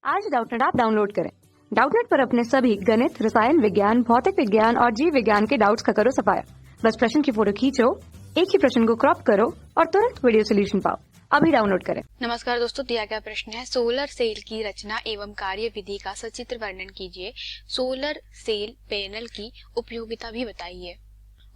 आज Doubtnut app download करें। Doubtnut पर अपने सभी गणित, रसायन विज्ञान, भौतिक विज्ञान और जीव विज्ञान के डाउट्स का करो सफाया। बस प्रश्न की फोटो खींचो, एक ही प्रश्न को क्रॉप करो और तुरंत वीडियो सोल्यूशन पाओ। अभी डाउनलोड करें। नमस्कार दोस्तों, दिया गया प्रश्न है सोलर सेल की रचना एवं कार्य विधि का सचित्र वर्णन कीजिए। सोलर सेल पैनल की उपयोगिता भी बताइए।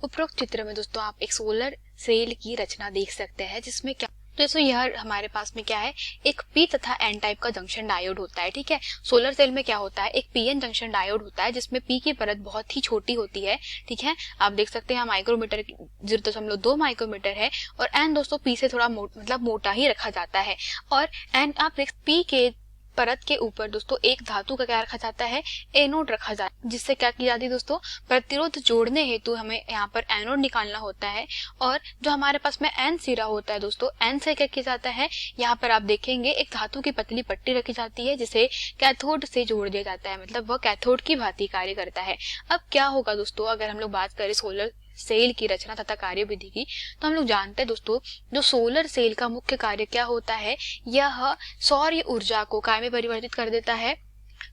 उपरोक्त चित्र में दोस्तों आप एक सोलर सेल की रचना देख सकते हैं, जिसमें क्या दोस्तों यह हमारे पास में क्या है, एक पी तथा एन टाइप का जंक्शन डायोड होता है। ठीक है, सोलर सेल में क्या होता है, एक पीएन जंक्शन डायोड होता है जिसमें पी की परत बहुत ही छोटी होती है। ठीक है, आप देख सकते हैं माइक्रोमीटर 0.2 माइक्रोमीटर है और एन दोस्तों पी से थोड़ा मोटा ही रखा जाता है। और एन आप पी के परत के ऊपर दोस्तों एक धातु का क्या रखा जाता है, एनोड रखा जाता है, जिससे क्या की जाती है दोस्तों, प्रतिरोध जोड़ने हेतु हमें यहाँ पर एनोड निकालना होता है। और जो हमारे पास में एन सिरा होता है दोस्तों, एन से क्या किया जाता है, यहाँ पर आप देखेंगे एक धातु की पतली पट्टी रखी जाती है जिसे कैथोड से जोड़ दिया जाता है, मतलब वह कैथोड की भांति कार्य करता है। अब क्या होगा दोस्तों, अगर हम लोग बात करें सोलर सेल की रचना तथा कार्य विधि की, तो हम लोग जानते हैं दोस्तों जो सोलर सेल का मुख्य कार्य क्या होता है, यह सौर ऊर्जा को काय में परिवर्तित कर देता है,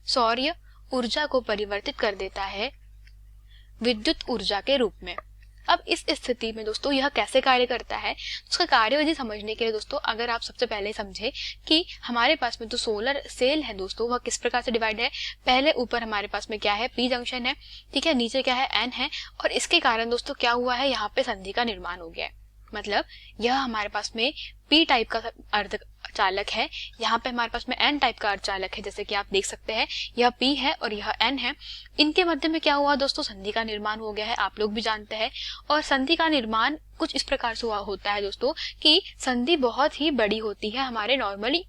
सौर ऊर्जा को परिवर्तित कर देता है विद्युत ऊर्जा के रूप में। अब इस स्थिति में दोस्तों यह कैसे कार्य करता है, उसका कार्यविधि समझने के लिए दोस्तों अगर आप सबसे पहले समझे कि हमारे पास में जो सोलर सेल है दोस्तों वह किस प्रकार से डिवाइड है। पहले ऊपर हमारे पास में क्या है, पी जंक्शन है, ठीक है, नीचे क्या है, एन है, और इसके कारण दोस्तों क्या हुआ है, यहाँ पे संधि का निर्माण हो गया है। मतलब यह हमारे पास में पी टाइप का अर्धचालक है, यहाँ पे हमारे पास में एन टाइप का अर्धचालक है, जैसे कि आप देख सकते हैं यह पी है और यह एन है। इनके मध्य में क्या हुआ दोस्तों, संधि का निर्माण हो गया है, आप लोग भी जानते हैं। और संधि का निर्माण कुछ इस प्रकार से होता है दोस्तों कि संधि बहुत ही बड़ी होती है, हमारे नॉर्मली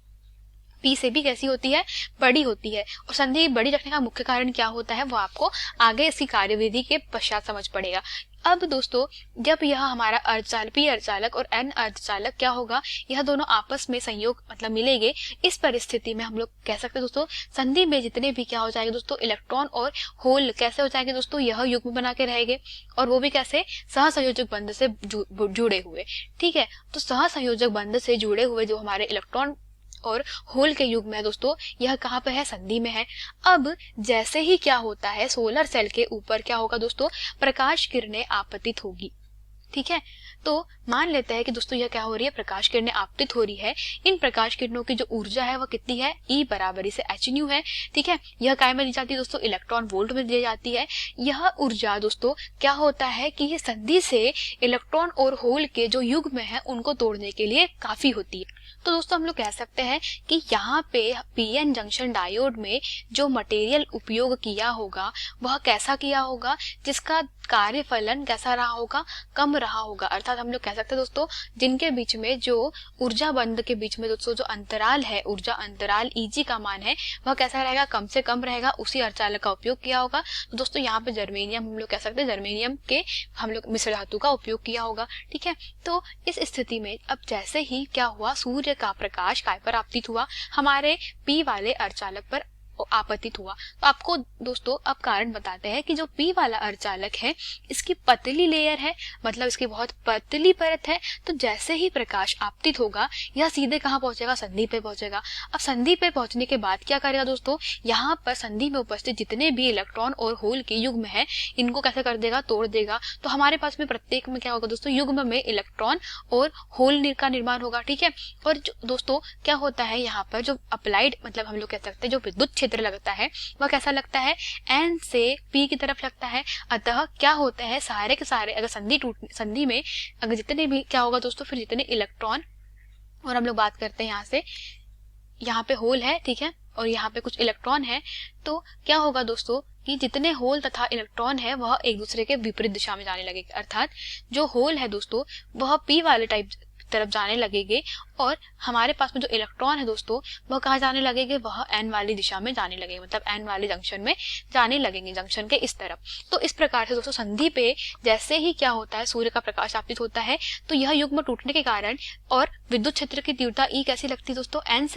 पी से भी कैसी होती है, बड़ी होती है। और संधि बड़ी रखने का मुख्य कारण क्या होता है वो आपको आगे इसकी कार्यविधि के पश्चात समझ पड़ेगा। अब दोस्तों जब यह हमारा अर्धचालक पी अर्धचालक और एन अर्धचालक क्या होगा, यह दोनों आपस में संयोग मतलब मिलेंगे। इस परिस्थिति में हम लोग कह सकते हैं दोस्तों संधि में जितने भी क्या हो जाएंगे दोस्तों, इलेक्ट्रॉन और होल कैसे हो जाएंगे दोस्तों, यह युग्म बना के रहेंगे, और वो भी कैसे, सहसंयोजक बंध से जुड़े हुए। ठीक है, तो सहसंयोजक बंध से जुड़े हुए जो हमारे इलेक्ट्रॉन और होल के युग में है दोस्तों, यह कहाँ पे है, संधि में है। अब जैसे ही क्या होता है, सोलर सेल के ऊपर क्या होगा दोस्तों, प्रकाश किरणें आपतित होगी। ठीक है, तो मान लेते हैं कि दोस्तों यह क्या हो रही है, प्रकाश किरणें आपतित हो रही है। इन प्रकाश किरणों की जो ऊर्जा है वह कितनी है, ई बराबरी से एच न्यू है। ठीक है, यह काय में दी जाती है दोस्तों, इलेक्ट्रॉन वोल्ट में दी जाती है। यह ऊर्जा दोस्तों क्या होता है कि ये संधि से इलेक्ट्रॉन और होल के जो युग्म है उनको तोड़ने के लिए काफी होती है। तो दोस्तों हम लोग कह सकते हैं कि यहाँ पे पीएन जंक्शन डायोड में जो मटेरियल उपयोग किया होगा वह कैसा किया होगा, जिसका कार्यफलन कैसा रहा होगा, कम रहा होगा। अर्थात हम लोग कह सकते हैं दोस्तों जिनके बीच में जो ऊर्जा बंध के बीच में दोस्तों जो अंतराल है, ऊर्जा अंतराल ईजी का मान है वह कैसा रहेगा, कम से कम रहेगा, उसी अर्धचालक का उपयोग किया होगा। तो दोस्तों यहाँ पे जर्मेनियम हम लोग कह सकते हैं, जर्मेनियम के हम लोग मिश्र धातु का उपयोग किया होगा। ठीक है, तो इस स्थिति में अब जैसे ही क्या हुआ, सूर्य का प्रकाश काय पर आपतित हुआ, हमारे पी वाले अर्धचालक पर आपतित हुआ। तो आपको दोस्तों अब कारण बताते हैं कि जो पी वाला अर्धचालक है इसकी पतली लेयर है, मतलब इसकी बहुत पतली परत है। तो जैसे ही प्रकाश आपतित होगा यह सीधे कहाँ पहुंचेगा, संधि पे पहुंचेगा। अब संधि पे पहुंचने के बाद क्या करेगा दोस्तों, यहाँ पर संधि में उपस्थित जितने भी इलेक्ट्रॉन और होल के युग्म है इनको कैसे कर देगा, तोड़ देगा। तो हमारे पास में प्रत्येक में क्या होगा दोस्तों, युग्म में इलेक्ट्रॉन और होल का निर्माण होगा। ठीक है, और दोस्तों क्या होता है, यहाँ पर जो अप्लाइड मतलब हम लोग कह सकते हैं जो विद्युत क्षेत्र लगता है वह कैसा लगता है, एन से पी की तरफ लगता है। अतः क्या होता है, सारे के सारे अगर संधि में अगर जितने भी क्या होगा दोस्तों, फिर जितने इलेक्ट्रॉन और हम लोग बात करते हैं यहाँ से, यहाँ पे होल है, ठीक है, और यहाँ पे कुछ इलेक्ट्रॉन है, तो क्या होगा दोस्तों कि जितने होल तथा इलेक्ट्रॉन है वह एक दूसरे के विपरीत दिशा में जाने लगेंगे। अर्थात जो होल है दोस्तों वह पी वाले टाइप तरफ जाने लगेंगे और हमारे पास में जो इलेक्ट्रॉन है दोस्तों वह कहाँ जाने लगेंगे, वह एन वाली दिशा में जाने लगेंगे, मतलब एन वाले जंक्शन में जाने लगेंगे, जंक्शन के इस तरफ। तो इस प्रकार से दोस्तों संधि पे जैसे ही क्या होता है, सूर्य का प्रकाश आपतित होता है तो यह युग्म टूटने के कारण और विद्युत क्षेत्र की तीव्रता ई कैसी लगती है दोस्तों, एन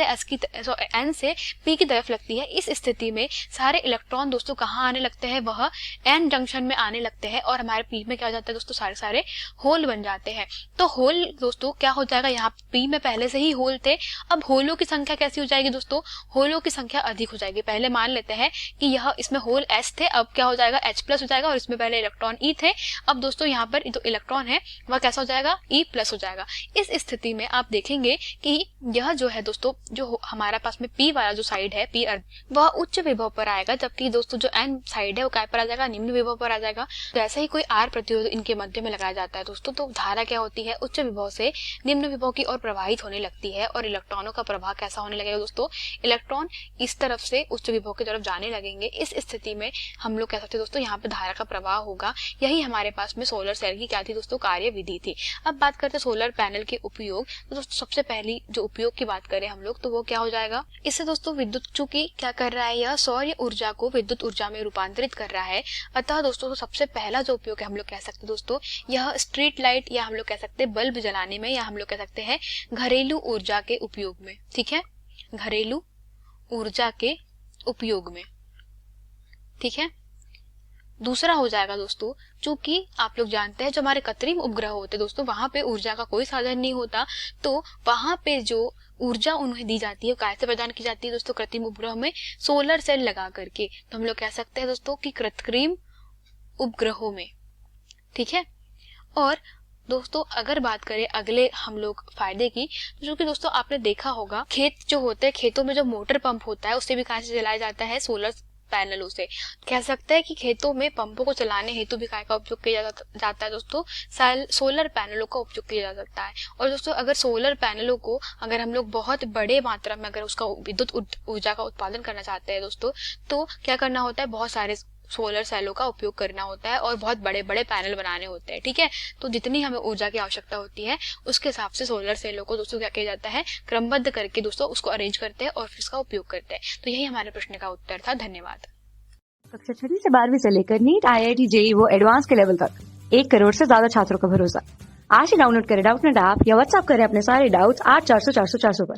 से पी की तरफ लगती है। इस स्थिति में सारे इलेक्ट्रॉन दोस्तों कहाँ आने लगते हैं, वह एन जंक्शन में आने लगते हैं और हमारे पी में क्या हो जाता है दोस्तों, सारे होल बन जाते हैं। तो होल दोस्तों क्या हो जाएगा, यहाँ पी में पहले से ही होल थे। अब होलों की संख्या कैसी हो जाएगी दोस्तों, होलों की संख्या अधिक हो जाएगी। पहले मान लेते हैं कि यह इसमें होल s थे, अब क्या हो जाएगा H+ हो जाएगा, और इसमें पहले इलेक्ट्रॉन E थे। अब दोस्तों यहाँ पर जो इलेक्ट्रॉन है वह कैसा हो जाएगा, E+ हो जाएगा। इस स्थिति में आप देखेंगे कि यह जो है दोस्तों, जो हमारा पास में P वाला जो साइड है, P अर्ध, वह उच्च विभव पर आएगा, जबकि दोस्तों जो N साइड है वो क्या पर आ जाएगा, निम्न विभव पर आ जाएगा। तो ऐसे ही कोई R प्रतिरोध इनके मध्य में लगाया जाता है दोस्तों, तो धारा क्या होती है, उच्च विभव से निम्न विभव की ओर प्रवाहित होने लगती है। और इलेक्ट्रॉनों का प्रवाह कैसा होने लगेगा दोस्तों, इलेक्ट्रॉन इस तरफ से उच्च विभव की तरफ जाने लगेंगे। इस स्थिति में हम लोग कह सकते हैं दोस्तों, यहाँ पे धारा का प्रवाह होगा। यही हमारे पास में सोलर सेल की क्या थी दोस्तों, कार्य विधि थी। अब बात करते हैं सोलर पैनल के उपयोग। तो दोस्तों सबसे पहली जो उपयोग की बात करें हम लोग, तो वो क्या हो जाएगा, इससे दोस्तों विद्युत, चूंकि क्या कर रहा है, यह सौर ऊर्जा को विद्युत ऊर्जा में रूपांतरित कर रहा है। अतः दोस्तों तो सबसे पहला जो उपयोग है हम लोग कह सकते हैं दोस्तों, यह स्ट्रीट लाइट, या हम लोग कह सकते हैं बल्ब जलाने में, या हम लोग कह सकते हैं घरेलू ऊर्जा के उपयोग में। ठीक है, घरेलू ऊर्जा के उपयोग में। ठीक है, दूसरा हो जाएगा दोस्तों, चूंकि आप लोग जानते हैं जो हमारे कृत्रिम उपग्रह होते हैं दोस्तों, वहां पे ऊर्जा का कोई साधन नहीं होता, तो वहां पे जो ऊर्जा उन्हें दी जाती है कैसे प्रदान की जाती है दोस्तों, कृत्रिम उपग्रह में सोलर सेल लगा करके। तो हम लोग कह सकते हैं दोस्तों कि कृत्रिम उपग्रहों में। ठीक है, और दोस्तों अगर बात करें अगले हम लोग फायदे की, तो जो कि दोस्तों आपने देखा होगा, खेत जो होते हैं, खेतों में जो मोटर पंप होता है उससे भी कहाँ से चलाया जाता है, सोलर पैनलों से। कह सकते हैं कि खेतों में पंपों को चलाने हेतु भी काय का उपयोग किया जाता है दोस्तों, सोलर पैनलों का उपयोग किया जा सकता है। और दोस्तों अगर सोलर पैनलों को अगर हम लोग बहुत बड़े मात्रा में अगर उसका विद्युत ऊर्जा का उत्पादन करना चाहते हैं दोस्तों, तो क्या करना होता है, बहुत सारे सोलर सेलों का उपयोग करना होता है और बहुत बड़े बड़े पैनल बनाने होते हैं। ठीक है, तो जितनी हमें ऊर्जा की आवश्यकता होती है उसके हिसाब से सोलर सेलों को दोस्तों क्या किया जाता है, क्रमबद्ध करके दोस्तों उसको अरेंज करते हैं और फिर इसका उपयोग करते हैं। तो यही हमारे प्रश्न का उत्तर था। धन्यवाद। कक्षा 6 से 12वीं से लेकर नीट, IIT, JEE वो एडवांस के लेवल तक 1 करोड़ से ज्यादा छात्रों का भरोसा। आज ही डाउनलोड करें डाउटनेट ऐप या व्हाट्सएप करें अपने सारे डाउट्स 8400 400 400 पर।